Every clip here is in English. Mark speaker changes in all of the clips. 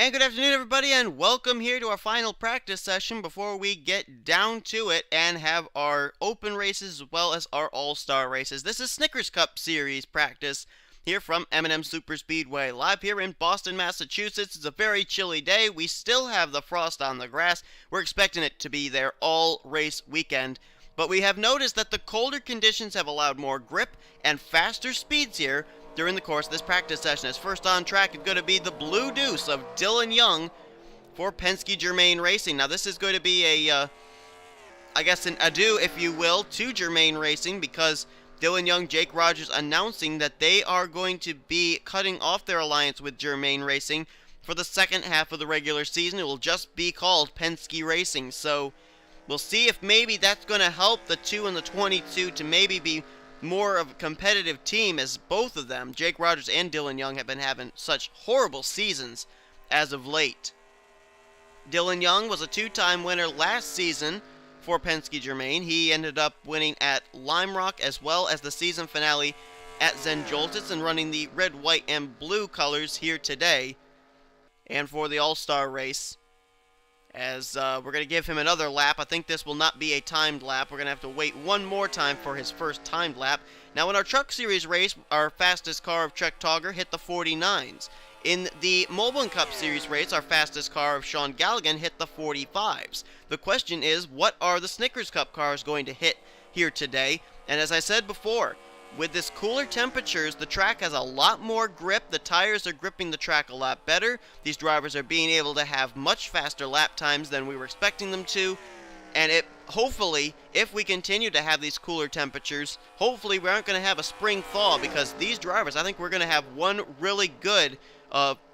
Speaker 1: And good afternoon, everybody, and welcome here to our final practice session before we get down to it and have our open races as well as our all-star races. This is Snickers Cup Series practice here from M&Ms Superspeedway, live here in Boston, Massachusetts. It's a very chilly day. We still have the frost on the grass. We're expecting it to be there all race weekend. But we have noticed that the colder conditions have allowed more grip and faster speeds here during the course of this practice session. As first on track is going to be the Blue Deuce of Dylan Young for Penske Germain Racing. Now this is going to be I guess an adieu, if you will, to Germain Racing, because Dylan Young, Jake Rogers announcing that they are going to be cutting off their alliance with Germain Racing for the second half of the regular season. It will just be called Penske Racing. So we'll see if maybe that's going to help the 2 and the 22 to maybe be more of a competitive team, as both of them, Jake Rogers and Dylan Young, have been having such horrible seasons as of late. Dylan Young was a two-time winner last season for Penske Germain. He ended up winning at Lime Rock as well as the season finale at Zenjoltitz and running the red, white, and blue colors here today. And for the All-Star race, as we're going to give him another lap. I think this will not be a timed lap. We're going to have to wait one more time for his first timed lap. Now in our Truck Series race, our fastest car of Trek Togger hit the 49s. In the Moblin Cup Series race, our fastest car of Sean Galligan hit the 45s. The question is, what are the Snickers Cup cars going to hit here today? And as I said before, with this cooler temperatures, the track has a lot more grip. The tires are gripping the track a lot better. These drivers are being able to have much faster lap times than we were expecting them to. And hopefully, if we continue to have these cooler temperatures, hopefully we aren't going to have a spring thaw, because these drivers, I think we're going to have one really good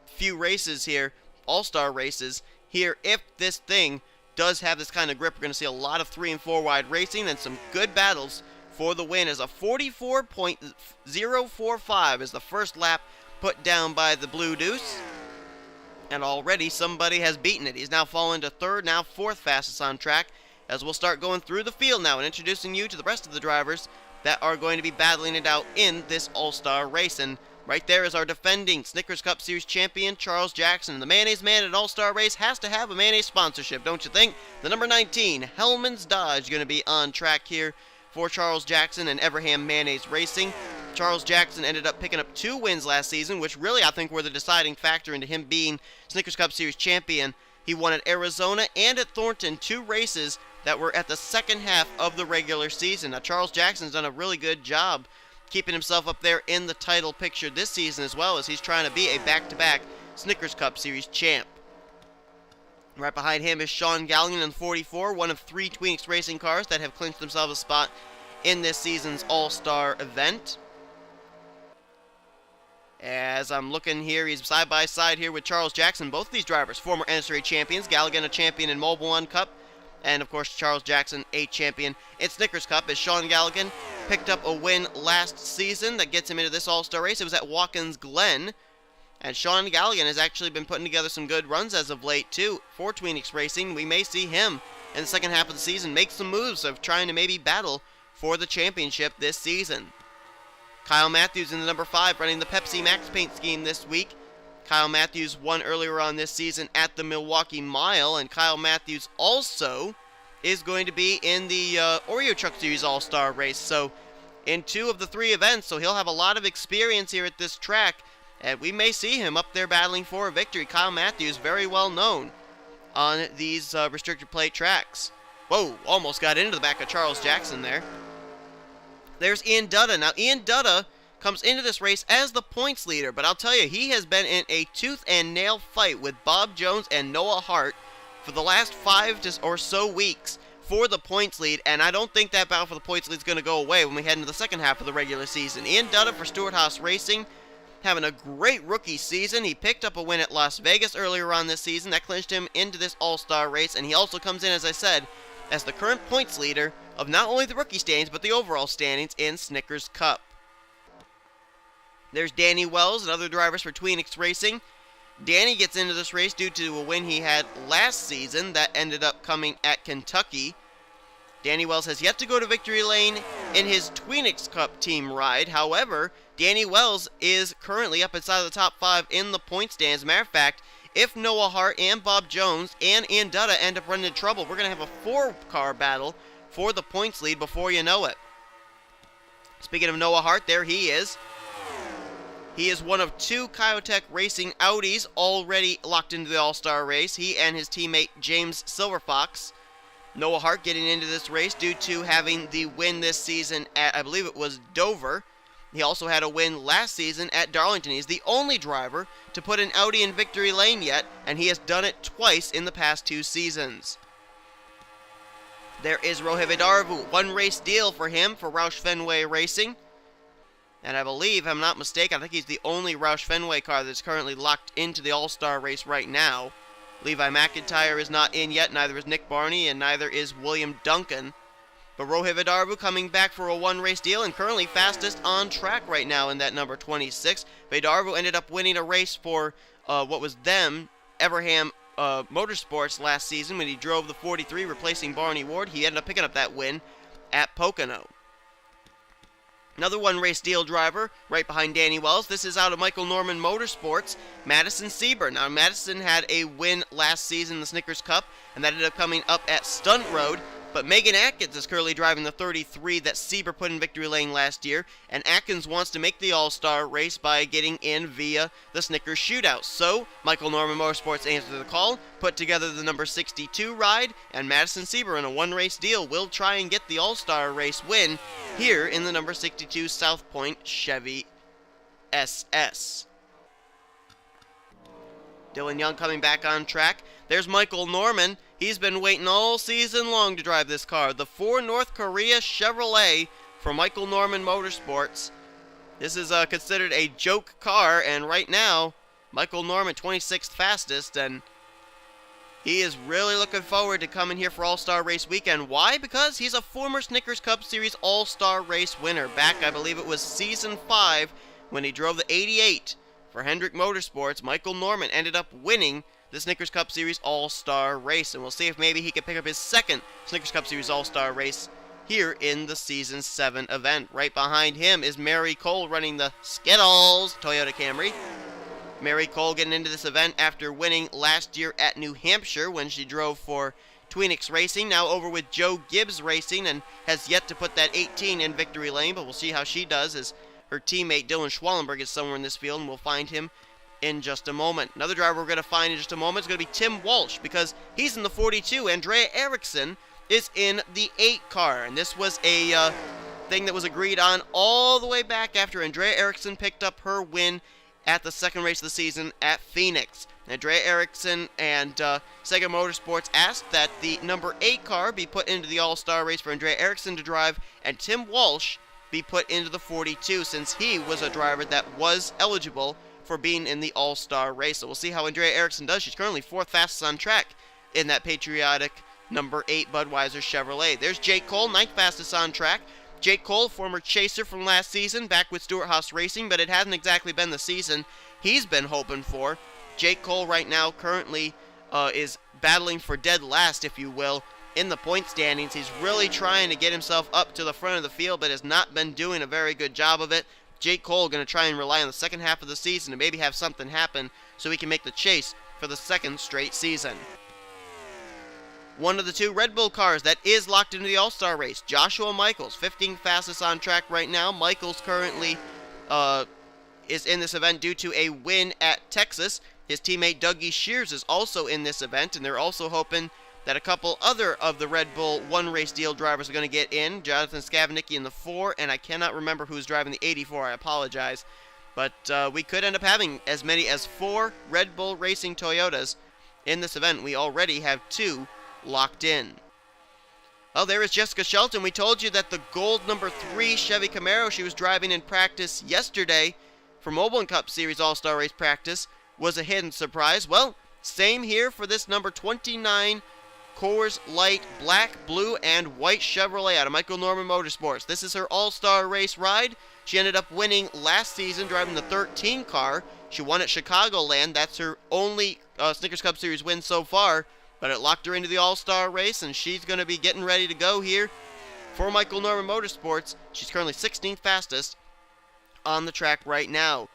Speaker 1: few races here, all-star races here. If this thing does have this kind of grip, we're going to see a lot of 3 and 4 wide racing and some good battles for the win, as a 44.045 is the first lap put down by the Blue Deuce. And already somebody has beaten it. He's now fallen to third, now fourth fastest on track, as we'll start going through the field now and introducing you to the rest of the drivers that are going to be battling it out in this All-Star race. And right there is our defending Snickers Cup Series champion, Charles Jackson. The Mayonnaise Man at an All-Star race has to have a mayonnaise sponsorship, don't you think? The number 19, Hellman's Dodge, going to be on track here for Charles Jackson and Everham Mayonnaise Racing. Charles Jackson ended up picking up 2 wins last season, which really I think were the deciding factor into him being Snickers Cup Series champion. He won at Arizona and at Thornton, 2 races that were at the second half of the regular season. Now Charles Jackson's done a really good job keeping himself up there in the title picture this season, as well as he's trying to be a back-to-back Snickers Cup Series champ. Right behind him is Sean Galligan in 44, one of 3 Tweenix Racing cars that have clinched themselves a spot in this season's All-Star event. As I'm looking here, he's side by side here with Charles Jackson. Both of these drivers, former NNSCRA champions. Galligan, a champion in Mobile One Cup, and of course Charles Jackson, a champion in Snickers Cup, as Sean Galligan picked up a win last season that gets him into this All-Star race. It was at Watkins Glen. And Sean Galligan has actually been putting together some good runs as of late, too, for Tweenix Racing. We may see him in the second half of the season make some moves of trying to maybe battle for the championship this season. Kyle Matthews in the number 5, running the Pepsi Max paint scheme this week. Kyle Matthews won earlier on this season at the Milwaukee Mile, and Kyle Matthews also is going to be in the Oreo Truck Series All-Star race. So in 2 of the 3 events, so he'll have a lot of experience here at this track. And we may see him up there battling for a victory. Kyle Matthews, very well known on these restricted plate tracks. Whoa, almost got into the back of Charles Jackson there. There's Ian Dutta. Now, Ian Dutta comes into this race as the points leader, but I'll tell you, he has been in a tooth and nail fight with Bob Jones and Noah Hart for the last 5 or so weeks for the points lead, and I don't think that battle for the points lead is going to go away when we head into the second half of the regular season. Ian Dutta for Stewart Haas Racing, having a great rookie season. He picked up a win at Las Vegas earlier on this season. That clinched him into this All-Star race, and he also comes in, as I said, as the current points leader of not only the rookie standings, but the overall standings in Snickers Cup. There's Danny Wells and other drivers for Tweenix Racing. Danny gets into this race due to a win he had last season that ended up coming at Kentucky. Danny Wells has yet to go to victory lane in his Tweenix Cup team ride. However, Danny Wells is currently up inside of the top 5 in the point stands. As a matter of fact, if Noah Hart and Bob Jones and Andutta end up running into trouble, we're going to have a 4-car battle for the points lead before you know it. Speaking of Noah Hart, there he is. He is one of 2 Kyotech Racing Audis already locked into the All-Star race. He and his teammate James Silverfox. Noah Hart getting into this race due to having the win this season at, I believe it was Dover. He also had a win last season at Darlington. He's the only driver to put an Audi in victory lane yet, and he has done it twice in the past 2 seasons. There is Rohit Darvu, 1 race deal for him for Roush Fenway Racing. And I believe, if I'm not mistaken, I think he's the only Roush Fenway car that's currently locked into the All-Star race right now. Levi McIntyre is not in yet, neither is Nick Barney, and neither is William Duncan. But Rohit Vidarbu coming back for a 1-race deal and currently fastest on track right now in that number 26. Vidarbu ended up winning a race for what was then Everham Motorsports last season when he drove the 43 replacing Barney Ward. He ended up picking up that win at Pocono. Another 1-race deal driver right behind Danny Wells. This is out of Michael Norman Motorsports, Madison Sieber. Now, Madison had a win last season in the Snickers Cup, and that ended up coming up at Stunt Road. But Megan Atkins is currently driving the 33 that Sieber put in victory lane last year, and Atkins wants to make the All-Star race by getting in via the Snickers Shootout. So, Michael Norman Motorsports answered the call, put together the number 62 ride, and Madison Sieber in a 1-race deal will try and get the All-Star race win here in the number 62 South Point Chevy SS. Dylan Young coming back on track. There's Michael Norman. He's been waiting all season long to drive this car. The 4 North Korea Chevrolet for Michael Norman Motorsports. This is considered a joke car, and right now, Michael Norman 26th fastest, and he is really looking forward to coming here for All-Star Race Weekend. Why? Because he's a former Snickers Cup Series All-Star Race winner. Back, I believe it was Season 5, when he drove the 88 for Hendrick Motorsports. Michael Norman ended up winning the Snickers Cup Series All-Star race, and we'll see if maybe he can pick up his 2nd Snickers Cup Series All-Star race here in the Season 7 event. Right behind him is Mary Cole running the Skittles Toyota Camry. Mary Cole getting into this event after winning last year at New Hampshire when she drove for Tweenix Racing, now over with Joe Gibbs Racing, and has yet to put that 18 in victory lane, but we'll see how she does as her teammate Dylan Schwallenberg is somewhere in this field, and we'll find him in just a moment. Another driver we're going to find in just a moment is going to be Tim Walsh, because he's in the 42. Andrea Eriksson is in the 8 car, and this was a thing that was agreed on all the way back after Andrea Eriksson picked up her win at the 2nd race of the season at Phoenix. Andrea Eriksson and Sega Motorsports asked that the number 8 car be put into the All-Star race for Andrea Eriksson to drive, and Tim Walsh be put into the 42, since he was a driver that was eligible for being in the All-Star race. So we'll see how Andrea Eriksson does. She's currently 4th fastest on track in that patriotic number 8 Budweiser Chevrolet. There's Jake Cole, 9th fastest on track. Jake Cole, former chaser from last season, back with Stewart Haas Racing, but it hasn't exactly been the season he's been hoping for. Jake Cole right now currently is battling for dead last, if you will, in the point standings. He's really trying to get himself up to the front of the field, but has not been doing a very good job of it. Jake Cole going to try and rely on the second half of the season to maybe have something happen so he can make the chase for the 2nd straight season. One of the 2 Red Bull cars that is locked into the All-Star race, Joshua Michaels, 15th fastest on track right now. Michaels currently is in this event due to a win at Texas. His teammate Dougie Shears is also in this event, and they're also hoping that a couple other of the Red Bull 1-race deal drivers are going to get in. Jonathan Skavnicki in the 4, and I cannot remember who's driving the 84. I apologize. But we could end up having as many as 4 Red Bull Racing Toyotas in this event. We already have 2 locked in. Oh, there is Jessica Shelton. We told you that the gold number 3 Chevy Camaro she was driving in practice yesterday for Moblin Cup Series All-Star Race practice was a hidden surprise. Well, same here for this number 29 Coors Light Black, Blue, and White Chevrolet out of Michael Norman Motorsports. This is her All-Star Race ride. She ended up winning last season driving the 13 car. She won at Chicagoland. That's her only Snickers Cup Series win so far, but it locked her into the All-Star race, and she's going to be getting ready to go here for Michael Norman Motorsports. She's currently 16th fastest on the track right now.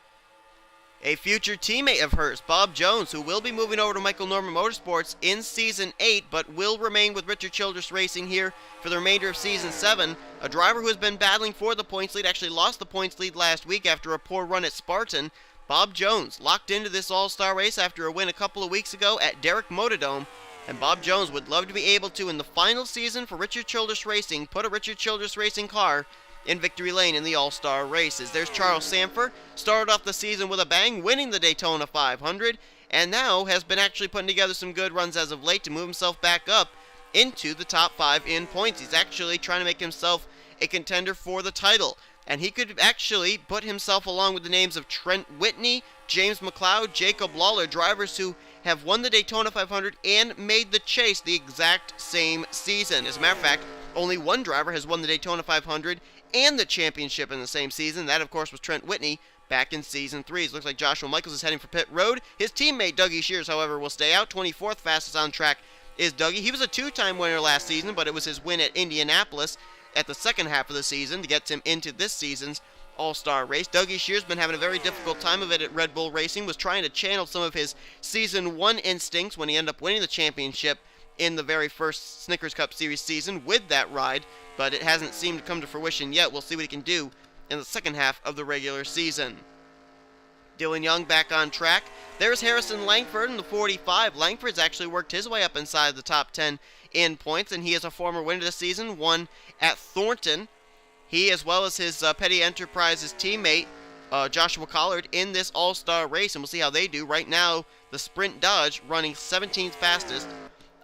Speaker 1: A future teammate of hers, Bob Jones, who will be moving over to Michael Norman Motorsports in Season 8, but will remain with Richard Childress Racing here for the remainder of Season 7. A driver who has been battling for the points lead, actually lost the points lead last week after a poor run at Spartan. Bob Jones locked into this All-Star race after a win a couple of weeks ago at Derrick Motordome. And Bob Jones would love to be able to, in the final season for Richard Childress Racing, put a Richard Childress Racing car in victory lane in the All-Star races. There's Charles Sanford, started off the season with a bang, winning the Daytona 500, and now has been actually putting together some good runs as of late to move himself back up into the top 5 in points. He's actually trying to make himself a contender for the title, and he could actually put himself along with the names of Trent Whitney, James McLeod, Jacob Lawler, drivers who have won the Daytona 500 and made the chase the exact same season. As a matter of fact, only one driver has won the Daytona 500 and the championship in the same season. That, of course, was Trent Whitney back in Season 3. It looks like Joshua Michaels is heading for pit road. His teammate, Dougie Shears, however, will stay out. 24th fastest on track is Dougie. He was a two-time winner last season, but it was his win at Indianapolis at the second half of the season to get him into this season's All-Star race. Dougie Shears been having a very difficult time of it at Red Bull Racing, was trying to channel some of his Season 1 instincts when he ended up winning the championship in the very first Snickers Cup Series season with that ride, but it hasn't seemed to come to fruition yet. We'll see what he can do in the second half of the regular season. Dylan Young back on track. There's Harrison Langford in the 45. Langford's actually worked his way up inside the top 10 in points, and he is a former winner this season, won at Thornton. He, as well as his Petty Enterprises teammate, Joshua Collard, in this All-Star race, and we'll see how they do. Right now, the Sprint Dodge running 17th fastest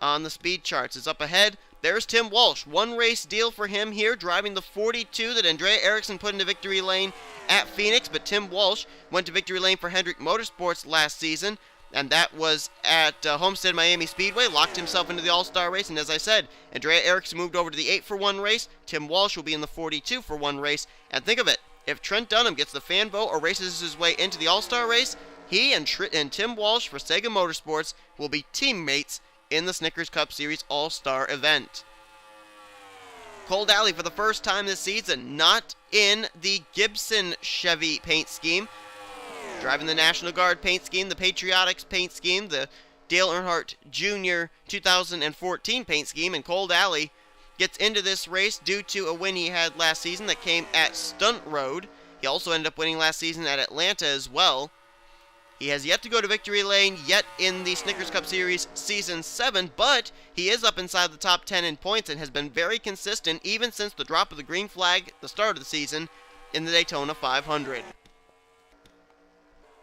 Speaker 1: on the speed charts is up ahead. There's Tim Walsh. One race deal for him here, driving the 42 that Andrea Erickson put into victory lane at Phoenix, but Tim Walsh went to victory lane for Hendrick Motorsports last season, and that was at Homestead Miami Speedway, locked himself into the All-Star race, and as I said, Andrea Erickson moved over to the 8-for-1 race. Tim Walsh will be in the 42-for-1 race, and think of it, if Trent Dunham gets the fan vote or races his way into the All-Star race, he and Tim Walsh for Sega Motorsports will be teammates in the Snickers Cup Series All-Star event. Cole Daly for the first time this season, not in the Gibson Chevy paint scheme, driving the National Guard paint scheme, the Patriotics paint scheme, the Dale Earnhardt Jr. 2014 paint scheme, and Cole Daly gets into this race due to a win he had last season that came at Stunt Road. He also ended up winning last season at Atlanta as well. He has yet to go to victory lane yet in the Snickers Cup Series Season 7, but he is up inside the top 10 in points and has been very consistent even since the drop of the green flag at the start of the season in the Daytona 500.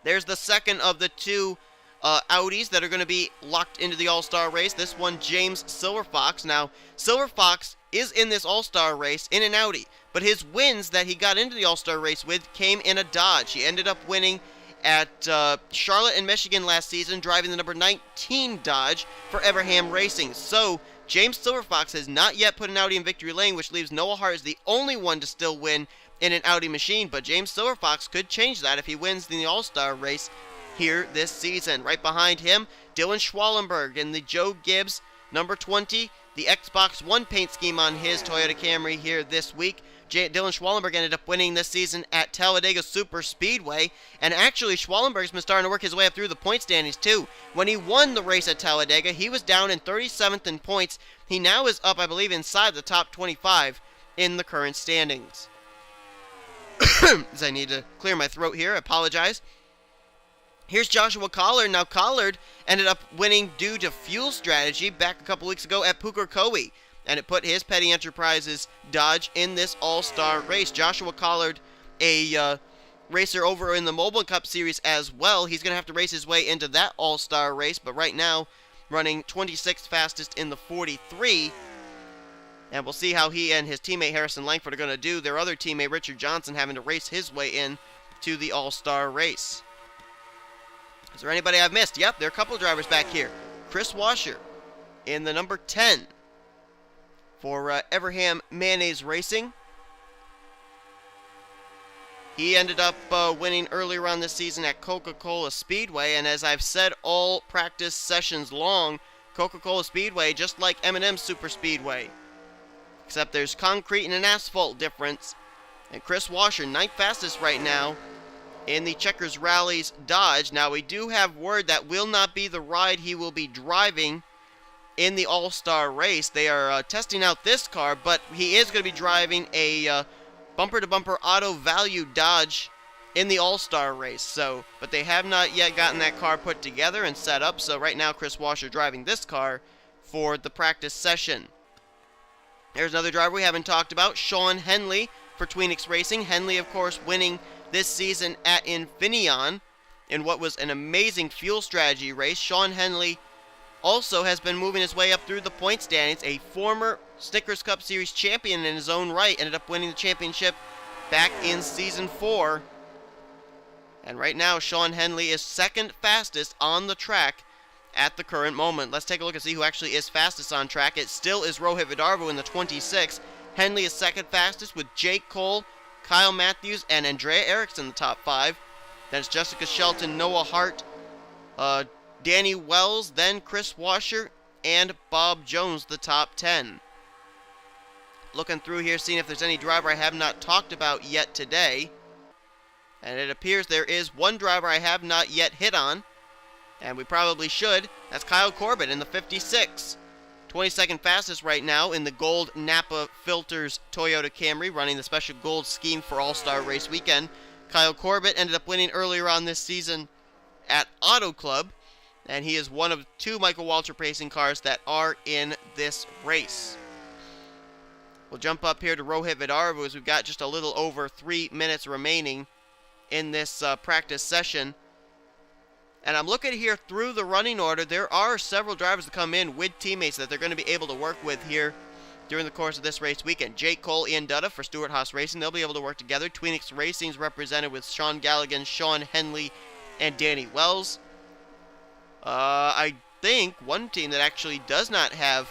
Speaker 1: There's the second of the two Audis that are going to be locked into the All-Star race. This one, James Silverfox. Now, Silverfox is in this All-Star race in an Audi, but his wins that he got into the All-Star race with came in a Dodge. He ended up winning at Charlotte and Michigan last season, driving the number 19 Dodge for Everham Racing. So, James Silverfox has not yet put an Audi in victory lane, which leaves Noah Hart as the only one to still win in an Audi machine, but James Silverfox could change that if he wins in the All-Star race here this season. Right behind him, Dylan Schwallenberg in the Joe Gibbs number 20, the Xbox One paint scheme on his Toyota Camry here this week. Dylan Schwallenberg ended up winning this season at Talladega Superspeedway, and actually Schwallenberg's been starting to work his way up through the point standings too. When he won the race at Talladega, he was down in 37th in points. He now is up, I believe, inside the top 25 in the current standings. As I need to clear my throat here, I apologize. Here's Joshua Collard. Now Collard ended up winning due to fuel strategy back a couple weeks ago at Pukekohe, and it put his Petty Enterprises Dodge in this All-Star race. Joshua Collard, a racer over in the Mobile Cup Series as well. He's going to have to race his way into that All-Star race, but right now running 26th fastest in the 43. And we'll see how he and his teammate Harrison Langford are going to do. Their other teammate Richard Johnson having to race his way in to the All-Star race. Is there anybody I've missed? Yep, there are a couple of drivers back here. Chris Washer in the number 10 for Everham Mayonnaise Racing. He ended up winning earlier on this season at Coca-Cola Speedway, and as I've said all practice sessions long, Coca-Cola Speedway, just like M&Ms Superspeedway, except there's concrete and an asphalt difference. And Chris Washer, ninth fastest right now in the Checkers Rallies Dodge. Now, we do have word that will not be the ride he will be driving in the All-Star race. They are testing out this car, but he is going to be driving a bumper-to-bumper auto value Dodge in the All-Star race. But they have not yet gotten that car put together and set up, so right now Chris Washer driving this car for the practice session. There's another driver we haven't talked about, Sean Henley for Tweenix Racing. Henley, of course, winning this season at Infineon in what was an amazing fuel strategy race. Sean Henley also has been moving his way up through the point standings, a former Snickers Cup Series champion in his own right, ended up winning the championship back in Season 4. And right now, Sean Henley is second fastest on the track at the current moment. Let's take a look and see who actually is fastest on track. It still is Rohit Vidarvu in the 26. Henley is second fastest with Jake Cole, Kyle Matthews, and Andrea Erickson in the top 5. Then it's Jessica Shelton, Noah Hart, Danny Wells, then Chris Washer, and Bob Jones, the top 10. Looking through here, seeing if there's any driver I have not talked about yet today. And it appears there is one driver I have not yet hit on, and we probably should. That's Kyle Corbett in the 56. 22nd fastest right now in the gold Napa Filters Toyota Camry, running the special gold scheme for All-Star Race Weekend. Kyle Corbett ended up winning earlier on this season at Auto Club, and he is one of 2 Michael Waltrip racing cars that are in this race. We'll jump up here to Rohit Vidarvu as we've got just a little over 3 minutes remaining in this practice session. And I'm looking here through the running order. There are several drivers that come in with teammates that they're going to be able to work with here during the course of this race weekend. Jake Cole, Ian Dutta for Stewart Haas Racing. They'll be able to work together. Tweenix Racing is represented with Sean Galligan, Sean Henley, and Danny Wells. I think one team that actually does not have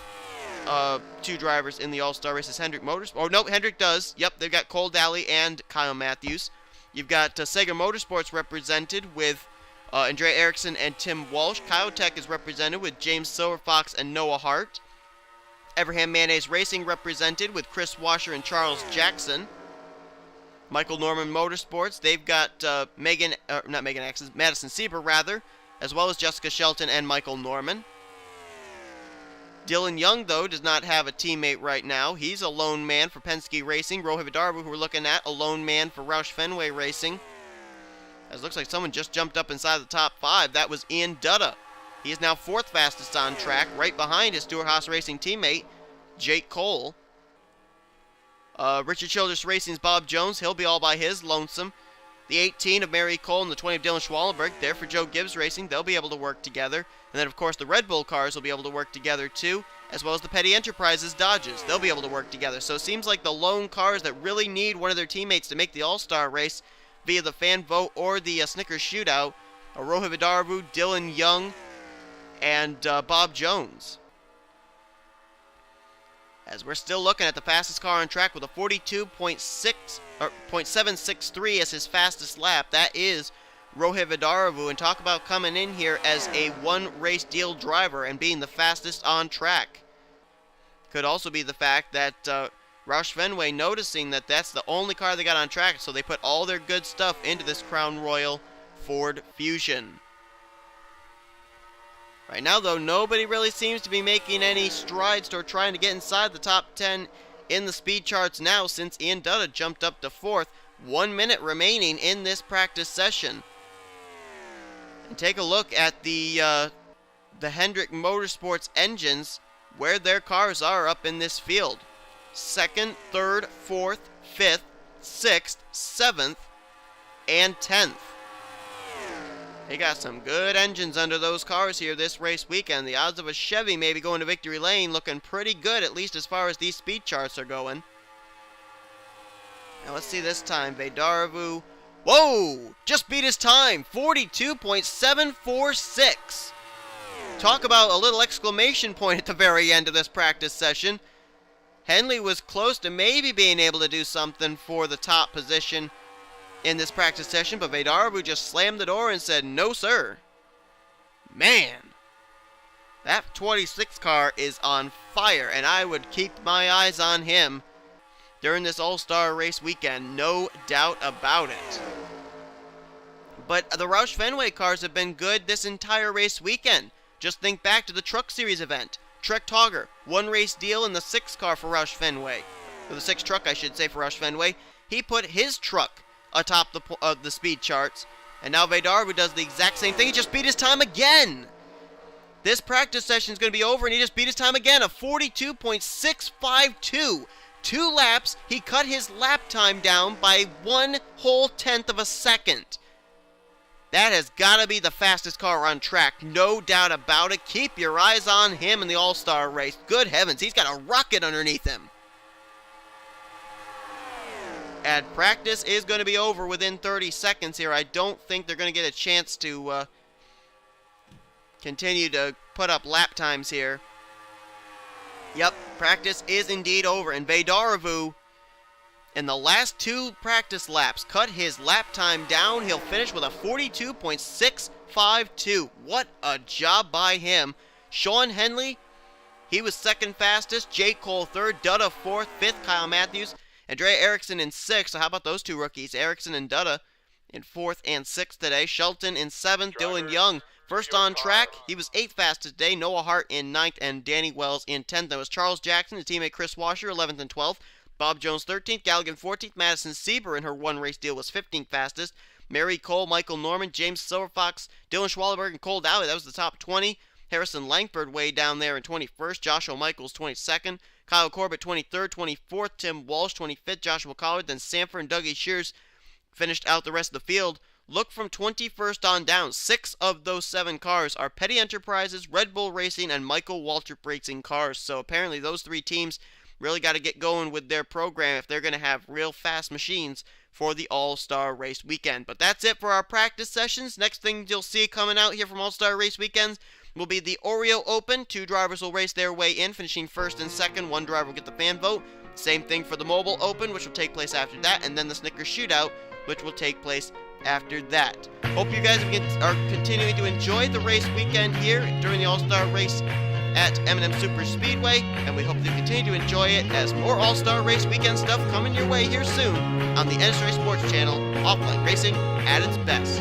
Speaker 1: 2 drivers in the All-Star race is Hendrick Motorsports. Oh, no, Hendrick does. Yep, they've got Cole Daly and Kyle Matthews. You've got Sega Motorsports represented with Andrea Erickson and Tim Walsh. Kyotech is represented with James Silverfox and Noah Hart. Everham Mayonnaise Racing represented with Chris Washer and Charles Jackson. Michael Norman Motorsports, they've got Madison Sieber rather, as well as Jessica Shelton and Michael Norman. Dylan Young, though, does not have a teammate right now. He's a lone man for Penske Racing. Rohit Vidarvu, who we're looking at, a lone man for Roush Fenway Racing. As it looks like someone just jumped up inside the top 5. That was Ian Dutta. He is now 4th fastest on track, right behind his Stewart Haas Racing teammate, Jake Cole. Richard Childress Racing's Bob Jones, he'll be all by his lonesome. The 18 of Mary Cole and the 20 of Dylan Schwallenberg, there for Joe Gibbs Racing. They'll be able to work together. And then, of course, the Red Bull cars will be able to work together, too, as well as the Petty Enterprises Dodges. They'll be able to work together. So it seems like the lone cars that really need one of their teammates to make the All-Star race via the fan vote or the Snickers shootout are Rohit Vidarvu, Dylan Young, and Bob Jones. As we're still looking at the fastest car on track with a 42.763 as his fastest lap. That is Rohit Vidarvu, and talk about coming in here as a one-race deal driver and being the fastest on track. Could also be the fact that Roush Fenway noticing that that's the only car they got on track, so they put all their good stuff into this Crown Royal Ford Fusion. Right now, though, nobody really seems to be making any strides toward trying to get inside the top 10 in the speed charts now, since Ian Dutta jumped up to 4th. 1 minute remaining in this practice session. And take a look at the Hendrick Motorsports engines, where their cars are up in this field. 2nd, 3rd, 4th, 5th, 6th, 7th, and 10th. They got some good engines under those cars here this race weekend. The odds of a Chevy maybe going to victory lane looking pretty good, at least as far as these speed charts are going. Now let's see this time. Vidarvu, whoa! Just beat his time. 42.746. Talk about a little exclamation point at the very end of this practice session. Henley was close to maybe being able to do something for the top position in this practice session, but Vidarvu just slammed the door and said, no, sir. Man, that 26 car is on fire, and I would keep my eyes on him during this All-Star race weekend, no doubt about it. But the Roush Fenway cars have been good this entire race weekend. Just think back to the Truck Series event. Trek Togger, one race deal in the 6 car for Roush Fenway. Or the 6 truck, I should say, for Roush Fenway. He put his truck atop the speed charts. And now Vedarvu does the exact same thing. He just beat his time again. This practice session is going to be over, and he just beat his time again, a 42.652. 2 laps, he cut his lap time down by 1/10 of a second. That has got to be the fastest car on track, no doubt about it. Keep your eyes on him in the All-Star race. Good heavens, he's got a rocket underneath him. And practice is going to be over within 30 seconds here. I don't think they're going to get a chance to continue to put up lap times here. Yep, practice is indeed over. And Vedarvu, in the last 2 practice laps, cut his lap time down. He'll finish with a 42.652. What a job by him. Sean Henley, he was 2nd fastest. Jake Cole 3rd. Dutta 4th. 5th, Kyle Matthews. Andrea Eriksson in 6th. So how about those 2 rookies? Eriksson and Dutta in 4th and 6th today. Shelton in 7th. Dylan Young, 1st on track. He was 8th fastest today. Noah Hart in 9th and Danny Wells in 10th. That was Charles Jackson, his teammate Chris Washer, 11th and 12th. Bob Jones 13th. Galligan 14th. Madison Sieber in her 1 race deal was 15th fastest. Mary Cole, Michael Norman, James Silverfox, Dylan Schwallenberg, and Cole Dowley. That was the top 20. Harrison Langford way down there in 21st. Joshua Michaels 22nd. Kyle Corbett 23rd. 24th. Tim Walsh 25th. Joshua Collard. Then Sanford and Dougie Shears finished out the rest of the field. Look from 21st on down. 6 of those 7 cars are Petty Enterprises, Red Bull Racing, and Michael Waltrip Racing cars. So apparently those 3 teams really got to get going with their program if they're going to have real fast machines for the All-Star Race weekend. But that's it for our practice sessions. Next thing you'll see coming out here from All-Star Race weekends will be the Oreo Open. 2 drivers will race their way in, finishing 1st and 2nd. 1 driver will get the fan vote. Same thing for the Mobile Open, which will take place after that. And then the Snickers Shootout, which will take place after that. Hope you guys are continuing to enjoy the race weekend here during the All-Star Race at M&Ms Superspeedway, and we hope that you continue to enjoy it as more All-Star Race weekend stuff coming your way here soon on the NNSCRA Sports Channel, offline racing at its best.